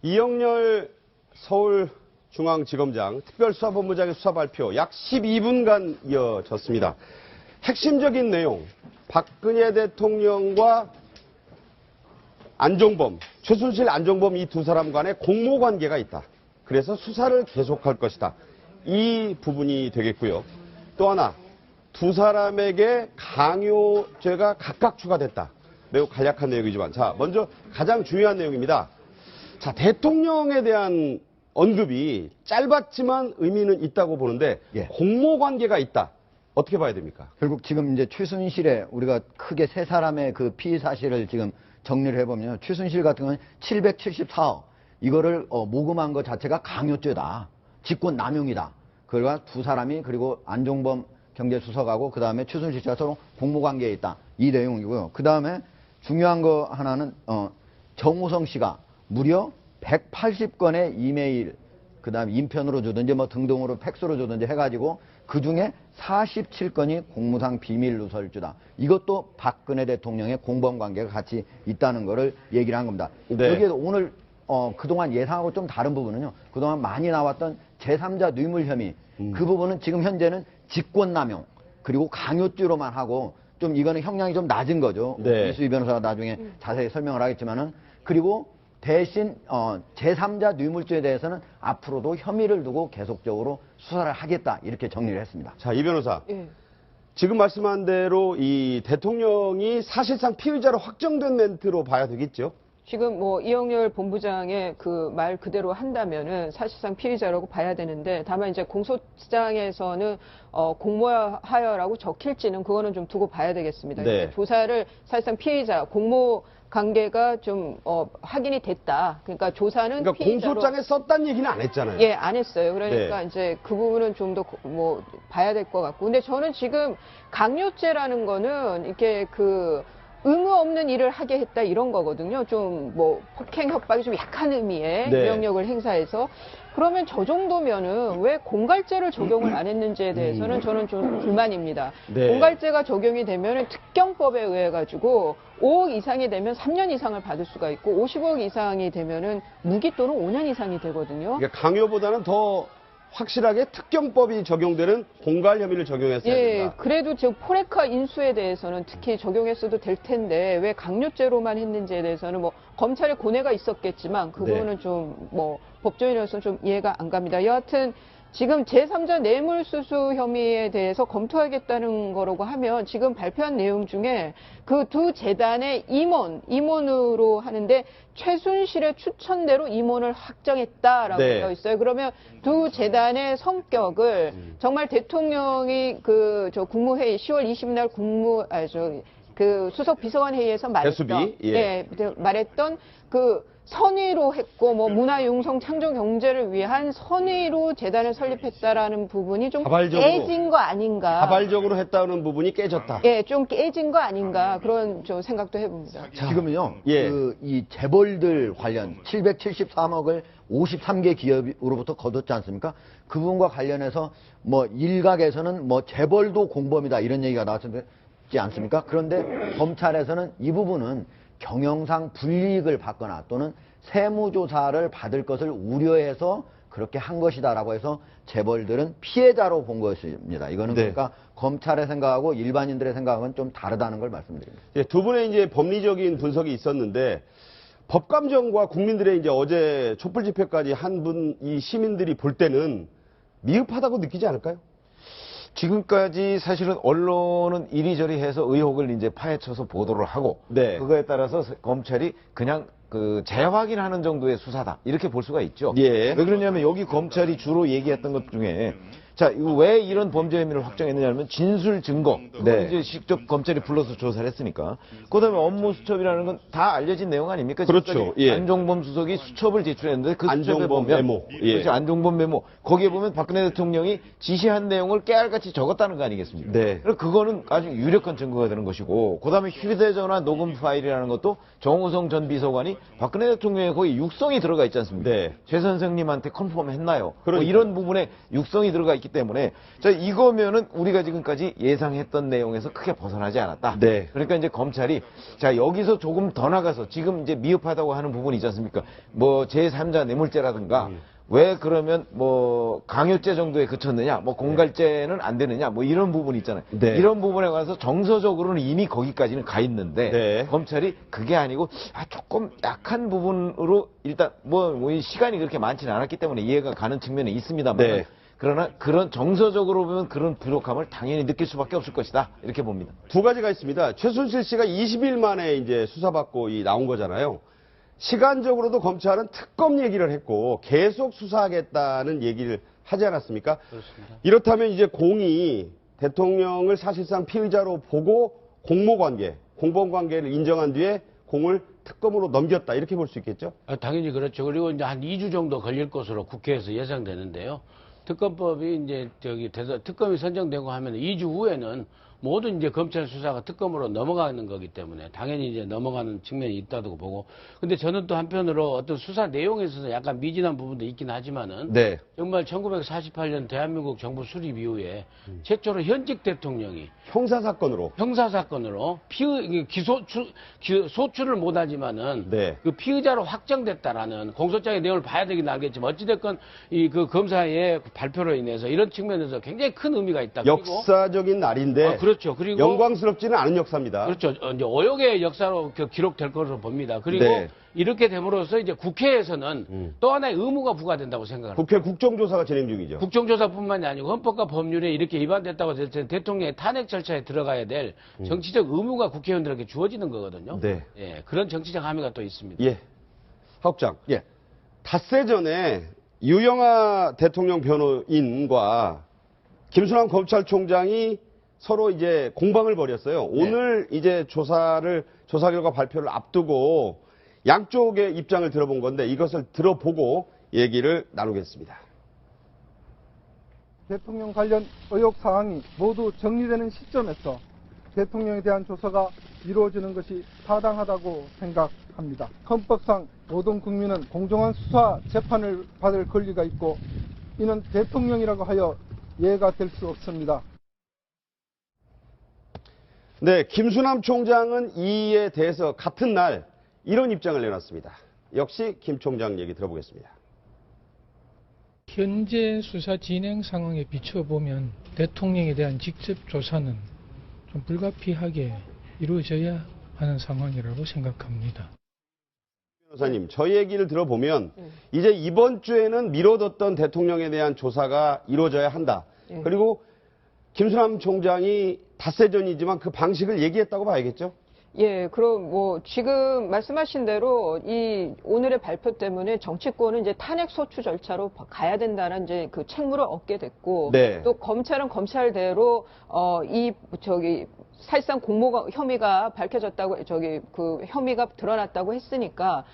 이영렬 서울중앙지검장 특별수사본부장의 수사 발표 약 12분간 이어졌습니다. 핵심적인 내용, 박근혜 대통령과 안종범, 최순실 안종범 이 두 사람 간의 공모관계가 있다. 그래서 수사를 계속할 것이다. 이 부분이 되겠고요. 또 하나, 두 사람에게 강요죄가 각각 추가됐다. 매우 간략한 내용이지만, 자, 먼저 가장 중요한 내용입니다. 자, 대통령에 대한 언급이 짧았지만 의미는 있다고 보는데, 예. 공모관계가 있다. 어떻게 봐야 됩니까? 결국 지금 이제 최순실의 우리가 크게 세 사람의 그 피의 사실을 지금 정리를 해보면 최순실 같은 경우는 774억 이거를 모금한 것 자체가 강요죄다. 직권 남용이다. 그러니까 두 사람이 그리고 안종범 경제수석하고 그 다음에 최순실 씨가 서로 공모관계에 있다. 이 내용이고요. 그 다음에 중요한 거 하나는 정우성 씨가 무려 180건의 이메일 그 다음에 인편으로 주든지 뭐 등등으로 팩스로 주든지 해가지고 그 중에 47건이 공무상 비밀 누설주다. 이것도 박근혜 대통령의 공범관계가 같이 있다는 거를 얘기를 한 겁니다. 네. 여기에 오늘 그동안 예상하고 좀 다른 부분은요. 그동안 많이 나왔던 제3자 뇌물 혐의 그 부분은 지금 현재는 직권남용 그리고 강요죄로만 하고 좀 이거는 형량이 좀 낮은 거죠. 네. 이수희 변호사가 나중에 자세히 설명을 하겠지만은 그리고 대신 제3자 뇌물죄에 대해서는 앞으로도 혐의를 두고 계속적으로 수사를 하겠다 이렇게 정리를 했습니다. 자, 이 변호사. 예. 지금 말씀한 대로 이 대통령이 사실상 피의자로 확정된 멘트로 봐야 되겠죠? 지금 뭐 이영렬 본부장의 그 말 그대로 한다면은 사실상 피의자라고 봐야 되는데 다만 이제 공소장에서는 공모하여라고 적힐지는 그거는 좀 두고 봐야 되겠습니다. 네. 조사를 사실상 피의자 공모 관계가 좀 확인이 됐다. 그러니까 조사는 그러니까 피의자로 공소장에 썼다는 얘기는 안 했잖아요. 예, 안 했어요. 그러니까 네. 이제 그 부분은 좀 더 뭐 봐야 될 것 같고. 근데 저는 지금 강요죄라는 거는 이렇게 그 의무 없는 일을 하게 했다 이런 거거든요. 좀 뭐 폭행 협박이 좀 약한 의미의 네. 영역을 행사해서 그러면 저 정도면은 왜 공갈죄를 적용을 안 했는지에 대해서는 저는 좀 불만입니다. 네. 공갈죄가 적용이 되면은 특경법에 의해 가지고 5억 이상이 되면 3년 이상을 받을 수가 있고 50억 이상이 되면은 무기 또는 5년 이상이 되거든요. 그러니까 강요보다는 더 확실하게 특경법이 적용되는 공갈 혐의를 적용했어야 예, 된다. 그래도 지금 포레카 인수에 대해서는 특히 적용했어도 될 텐데 왜 강요죄로만 했는지에 대해서는 뭐 검찰의 고뇌가 있었겠지만 그 네. 부분은 좀 뭐 법조인으로서는 좀 이해가 안 갑니다. 여하튼 지금 제3자 뇌물수수 혐의에 대해서 검토하겠다는 거라고 하면 지금 발표한 내용 중에 그 두 재단의 임원으로 하는데 최순실의 추천대로 임원을 확정했다라고 네. 되어 있어요. 그러면 두 재단의 성격을 정말 대통령이 저 국무회의 10월 20일 날 그 수석 비서관 회의에서 말했던 배수비? 예. 말했던 그 선의로 했고 뭐 문화융성 창조 경제를 위한 선의로 재단을 설립했다라는 부분이 좀 자발적으로. 깨진 거 아닌가? 자발적으로 했다는 부분이 깨졌다. 예, 좀 깨진 거 아닌가 그런 좀 생각도 해봅니다. 지금은요. 예. 이 재벌들 관련 773억을 53개 기업으로부터 거뒀지 않습니까? 그 부분과 관련해서 뭐 일각에서는 뭐 재벌도 공범이다 이런 얘기가 나왔지 않습니까? 그런데 검찰에서는 이 부분은 경영상 불이익을 받거나 또는 세무조사를 받을 것을 우려해서 그렇게 한 것이다라고 해서 재벌들은 피해자로 본 것입니다. 이거는 네. 그러니까 검찰의 생각하고 일반인들의 생각은 좀 다르다는 걸 말씀드립니다. 예, 두 분의 이제 법리적인 분석이 있었는데 법감정과 국민들의 이제 어제 촛불 집회까지 한 분 이 시민들이 볼 때는 미흡하다고 느끼지 않을까요? 지금까지 사실은 언론은 이리저리 해서 의혹을 이제 파헤쳐서 보도를 하고 네. 그거에 따라서 검찰이 그냥 그 재확인하는 정도의 수사다 이렇게 볼 수가 있죠. 예. 왜 그러냐면 여기 검찰이 주로 얘기했던 것 중에 자, 이거 왜 이런 범죄 혐의를 확정했느냐면 진술 증거. 네. 이제 직접 검찰이 불러서 조사를 했으니까. 그다음에 업무 수첩이라는 건 다 알려진 내용 아닙니까? 그렇죠. 지금까지 예. 안종범 수석이 수첩을 제출했는데 그 수첩에 안종범 보면 메모. 예. 그렇죠. 안종범 메모. 거기에 보면 박근혜 대통령이 지시한 내용을 깨알같이 적었다는 거 아니겠습니까? 네. 그래서 그거는 아주 유력한 증거가 되는 것이고, 그다음에 휴대전화 녹음 파일이라는 것도 정우성 전 비서관이 박근혜 대통령의 거기 육성이 들어가 있지 않습니까? 네. 최 선생님한테 컨펌했나요? 뭐 그러니까요. 이런 부분에 육성이 들어가 있기 때문에 자 이거면은 우리가 지금까지 예상했던 내용에서 크게 벗어나지 않았다. 네. 그러니까 이제 검찰이 자 여기서 조금 더 나가서 지금 이제 미흡하다고 하는 부분이 있지 않습니까? 뭐 제3자 뇌물죄라든가 왜 그러면 뭐 강요죄 정도에 그쳤느냐, 뭐 공갈죄는 안 되느냐, 뭐 이런 부분이 있잖아요. 네. 이런 부분에 관해서 정서적으로는 이미 거기까지는 가 있는데 네. 검찰이 그게 아니고 조금 약한 부분으로 일단 이 시간이 그렇게 많지는 않았기 때문에 이해가 가는 측면이 있습니다만. 네. 그러나 그런 정서적으로 보면 그런 부족함을 당연히 느낄 수밖에 없을 것이다 이렇게 봅니다. 두 가지가 있습니다. 최순실 씨가 20일 만에 이제 수사받고 나온 거잖아요. 시간적으로도 검찰은 특검 얘기를 했고 계속 수사하겠다는 얘기를 하지 않았습니까? 그렇습니다. 이렇다면 이제 공이 대통령을 사실상 피의자로 보고 공모관계, 공범관계를 인정한 뒤에 공을 특검으로 넘겼다 이렇게 볼 수 있겠죠? 당연히 그렇죠. 그리고 이제 한 2주 정도 걸릴 것으로 국회에서 예상되는데요. 특검법이 이제 특검이 선정되고 하면 2주 후에는 모든 이제 검찰 수사가 특검으로 넘어가는 거기 때문에 당연히 이제 넘어가는 측면이 있다고 보고. 근데 저는 또 한편으로 어떤 수사 내용에 있어서 약간 미진한 부분도 있긴 하지만은 네. 정말 1948년 대한민국 정부 수립 이후에 최초로 현직 대통령이 형사사건으로. 형사사건으로 소출을 못하지만은 네. 그 피의자로 확정됐다라는 공소장의 내용을 봐야 되긴 알겠지만 어찌됐건 그 검사의 발표로 인해서 이런 측면에서 굉장히 큰 의미가 있다. 역사적인 날인데 그렇죠. 그리고 영광스럽지는 않은 역사입니다. 그렇죠. 이제 오역의 역사로 기록될 것으로 봅니다. 그리고 네. 이렇게 됨으로써 이제 국회에서는 또 하나의 의무가 부과된다고 생각합니다. 국회 국정조사가 진행 중이죠. 국정조사뿐만이 아니고 헌법과 법률에 이렇게 위반됐다고 될 때 대통령의 탄핵 절차에 들어가야 될 정치적 의무가 국회의원들에게 주어지는 거거든요. 네. 예, 그런 정치적 함의가 또 있습니다. 예. 하국장. 예. 닷새 전에 유영하 대통령 변호인과 김순환 검찰총장이 서로 이제 공방을 벌였어요. 오늘 이제 조사 결과 발표를 앞두고 양쪽의 입장을 들어본 건데 이것을 들어보고 얘기를 나누겠습니다. 대통령 관련 의혹 사항이 모두 정리되는 시점에서 대통령에 대한 조사가 이루어지는 것이 타당하다고 생각합니다. 헌법상 모든 국민은 공정한 수사 재판을 받을 권리가 있고 이는 대통령이라고 하여 이해가 될 수 없습니다. 네, 김순환 총장은 이에 대해서 같은 날 이런 입장을 내놨습니다. 역시 김 총장 얘기 들어보겠습니다. 현재 수사 진행 상황에 비춰보면 대통령에 대한 직접 조사는 좀 불가피하게 이루어져야 하는 상황이라고 생각합니다. 변호사님, 저 얘기를 들어보면 이제 이번 주에는 미뤄뒀던 대통령에 대한 조사가 이루어져야 한다. 그리고 김순환 총장이 닷새 전이지만 그 방식을 얘기했다고 봐야겠죠? 예, 그럼 뭐 지금 말씀하신 대로 이 오늘의 발표 때문에 정치권은 이제 탄핵 소추 절차로 가야 된다는 이제 그 책무를 얻게 됐고 네. 또 검찰은 검찰대로 사실상 공모 혐의가 밝혀졌다고 그 혐의가 드러났다고 했으니까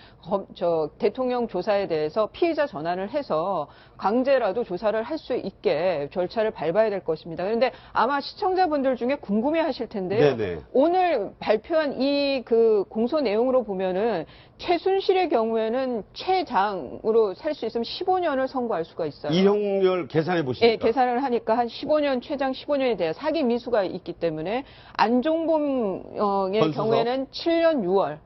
대통령 조사에 대해서 피의자 전환을 해서 강제라도 조사를 할 수 있게 절차를 밟아야 될 것입니다. 그런데 아마 시청자분들 중에 궁금해하실 텐데요. 네네. 오늘 발표한 이 그 공소 내용으로 보면은 최순실의 경우에는 최장으로 살 수 있으면 15년을 선고할 수가 있어요. 이형렬 계산해 보시니까. 예, 계산을 하니까 한 15년, 최장 15년에 대해 사기 미수가 있기 때문에 안종범의 건수석. 경우에는 7년 6월.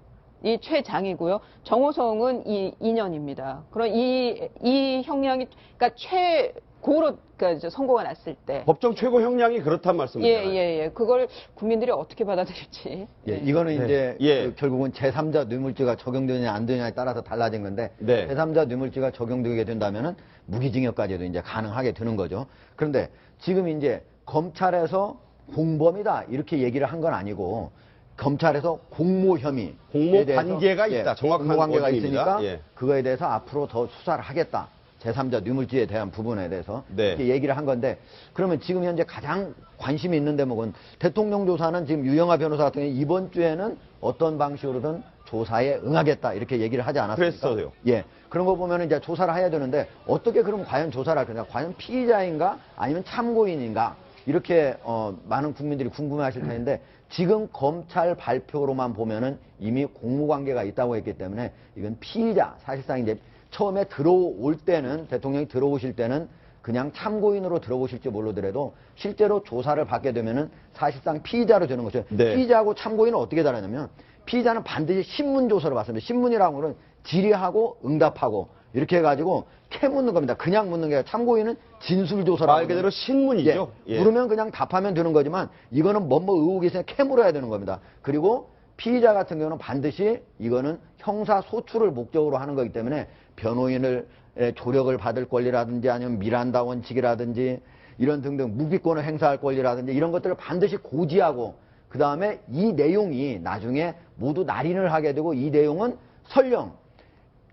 이 최장이고요. 정호성은 2년입니다. 그럼 이 형량이, 그러니까 최고로 그러니까 선고가 났을 때. 법정 최고 형량이 그렇단 말씀이잖아요. 예. 그걸 국민들이 어떻게 받아들일지. 예, 이거는 네. 이제 예. 그 결국은 제3자 뇌물죄가 적용되느냐 안 되느냐에 따라서 달라진 건데 네. 제3자 뇌물죄가 적용되게 된다면은 무기징역까지도 이제 가능하게 되는 거죠. 그런데 지금 이제 검찰에서 공범이다 이렇게 얘기를 한 건 아니고 검찰에서 공모 혐의 공모 관계가 있다. 정확한 공모 관계가 원칙입니다. 있으니까 예. 그거에 대해서 앞으로 더 수사를 하겠다. 제3자 뇌물죄에 대한 부분에 대해서 네. 이렇게 얘기를 한 건데 그러면 지금 현재 가장 관심이 있는 대목은 대통령 조사는 지금 유영하 변호사 같은 경우 이번 주에는 어떤 방식으로든 조사에 응하겠다 이렇게 얘기를 하지 않았습니까? 그랬어요. 예. 그런 거 보면 이제 조사를 해야 되는데 어떻게 그럼 과연 조사를 할 거냐? 과연 피의자인가 아니면 참고인인가? 이렇게 많은 국민들이 궁금해하실 텐데 지금 검찰 발표로만 보면은 이미 공모관계가 있다고 했기 때문에 이건 피의자 사실상 이제 처음에 들어올 때는 대통령이 들어오실 때는 그냥 참고인으로 들어오실지 모르더라도 실제로 조사를 받게 되면은 사실상 피의자로 되는 거죠. 네. 피의자하고 참고인은 어떻게 다르냐면 피의자는 반드시 신문 조서를 받습니다. 신문이라는 거는 질의하고 응답하고 이렇게 해가지고 캐 묻는 겁니다. 그냥 묻는 게 아니라 참고인은 진술 조서라고. 말 그대로 신문이죠. 예. 물으면 그냥 답하면 되는 거지만 이거는 뭐뭐 의혹이 있으면 캐 물어야 되는 겁니다. 그리고 피의자 같은 경우는 반드시 이거는 형사 소출을 목적으로 하는 거기 때문에 변호인을 조력을 받을 권리라든지 아니면 미란다 원칙이라든지 이런 등등 무기권을 행사할 권리라든지 이런 것들을 반드시 고지하고 그 다음에 이 내용이 나중에 모두 날인을 하게 되고 이 내용은 설령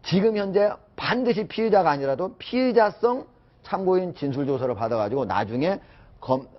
지금 현재 반드시 피의자가 아니라도 피의자성 참고인 진술조서를 받아가지고 나중에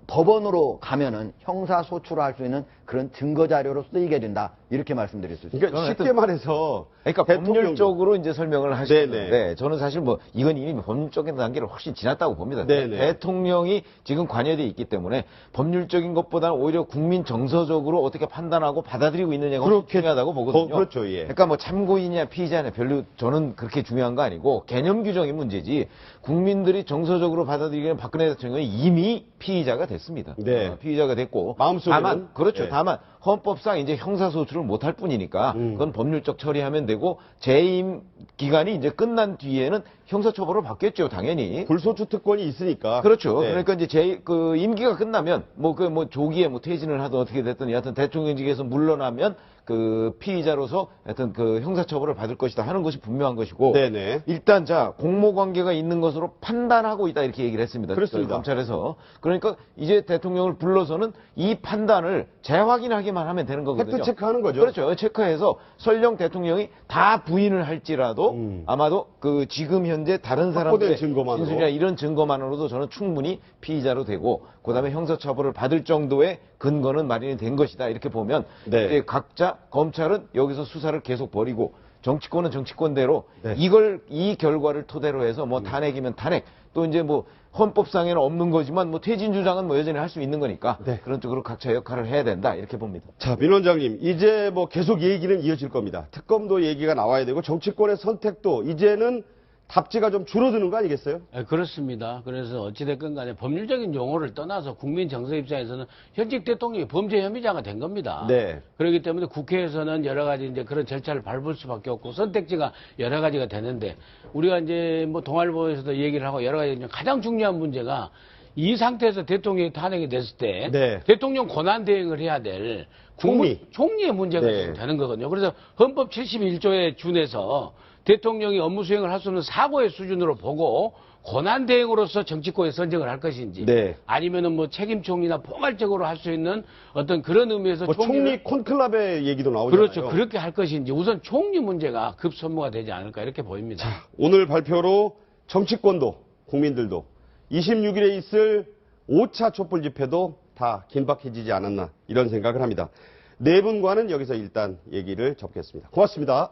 법원으로 가면은 형사소출을 할 수 있는 그런 증거자료로 쓰이게 된다. 이렇게 말씀드릴 수 있습니다. 그러니까 쉽게 말해서 그러니까 법률적으로 이제 설명을 하시는데 네네. 저는 사실 뭐 이건 이미 법률적인 단계를 훨씬 지났다고 봅니다. 네네. 대통령이 지금 관여돼 있기 때문에 법률적인 것보다는 오히려 국민 정서적으로 어떻게 판단하고 받아들이고 있느냐가 훨씬 중요하다고 보거든요. 그렇죠, 예. 그러니까 뭐 참고인이냐 피의자냐 별로 저는 그렇게 중요한 거 아니고 개념 규정이 문제지 국민들이 정서적으로 받아들이기에는 박근혜 대통령이 이미 피의자가 됐습니다. 네. 피의자가 됐고 마음속에는? 다만 그렇죠. 네. 다만 헌법상 이제 형사소출을 못할 뿐이니까 그건 법률적 처리하면 되고 재임 기간이 이제 끝난 뒤에는 형사처벌을 받겠죠, 당연히. 불소추 특권이 있으니까. 그렇죠. 네. 그러니까 이제 그 임기가 끝나면 뭐 조기에 뭐 퇴진을 하든 어떻게 됐든 여하튼 대통령직에서 물러나면 그 피의자로서 하여튼 그 형사처벌을 받을 것이다 하는 것이 분명한 것이고. 네네. 일단 자 공모 관계가 있는 것으로 판단하고 있다 이렇게 얘기를 했습니다. 그렇습니다. 검찰에서. 그러니까 이제 대통령을 불러서는 이 판단을 재확인하기만 하면 되는 거거든요. 팩트 체크하는 거죠. 그렇죠. 체크해서 설령 대통령이 다 부인을 할지라도 아마도 그 지금 현재 다른 사람들의 증거만으로. 진술이나 이런 증거만으로도 저는 충분히 피의자로 되고 그다음에 형사처벌을 받을 정도의 근거는 마련이 된 것이다 이렇게 보면 네. 이제 각자 검찰은 여기서 수사를 계속 벌이고 정치권은 정치권대로 네. 이 결과를 토대로 해서 뭐 탄핵이면 탄핵 또 이제 뭐 헌법상에는 없는 거지만 뭐 퇴진 주장은 뭐 여전히 할 수 있는 거니까 네. 그런 쪽으로 각자 역할을 해야 된다 이렇게 봅니다. 자, 민 원장님, 이제 뭐 계속 얘기는 이어질 겁니다. 특검도 얘기가 나와야 되고 정치권의 선택도 이제는 답지가 좀 줄어드는 거 아니겠어요? 그렇습니다. 그래서 어찌됐건 간에 법률적인 용어를 떠나서 국민 정서 입장에서는 현직 대통령이 범죄 혐의자가 된 겁니다. 네. 그렇기 때문에 국회에서는 여러 가지 이제 그런 절차를 밟을 수밖에 없고 선택지가 여러 가지가 되는데 우리가 이제 뭐 동아일보에서도 얘기를 하고 여러 가지 가장 중요한 문제가 이 상태에서 대통령이 탄핵이 됐을 때 네. 대통령 권한 대행을 해야 될 총리의 문제가 네. 되는 거거든요. 그래서 헌법 71조에 준해서 대통령이 업무 수행을 할 수 없는 사고의 수준으로 보고 권한 대행으로서 정치권에 선정을 할 것인지 네. 아니면은 뭐 책임 총리나 포괄적으로 할 수 있는 어떤 그런 의미에서 뭐 총리 콘클럽의 얘기도 나오잖아요. 그렇죠. 그렇게 할 것인지 우선 총리 문제가 급선무가 되지 않을까 이렇게 보입니다. 오늘 발표로 정치권도 국민들도 26일에 있을 5차 촛불 집회도 다 긴박해지지 않았나 이런 생각을 합니다. 네 분과는 여기서 일단 얘기를 접겠습니다. 고맙습니다.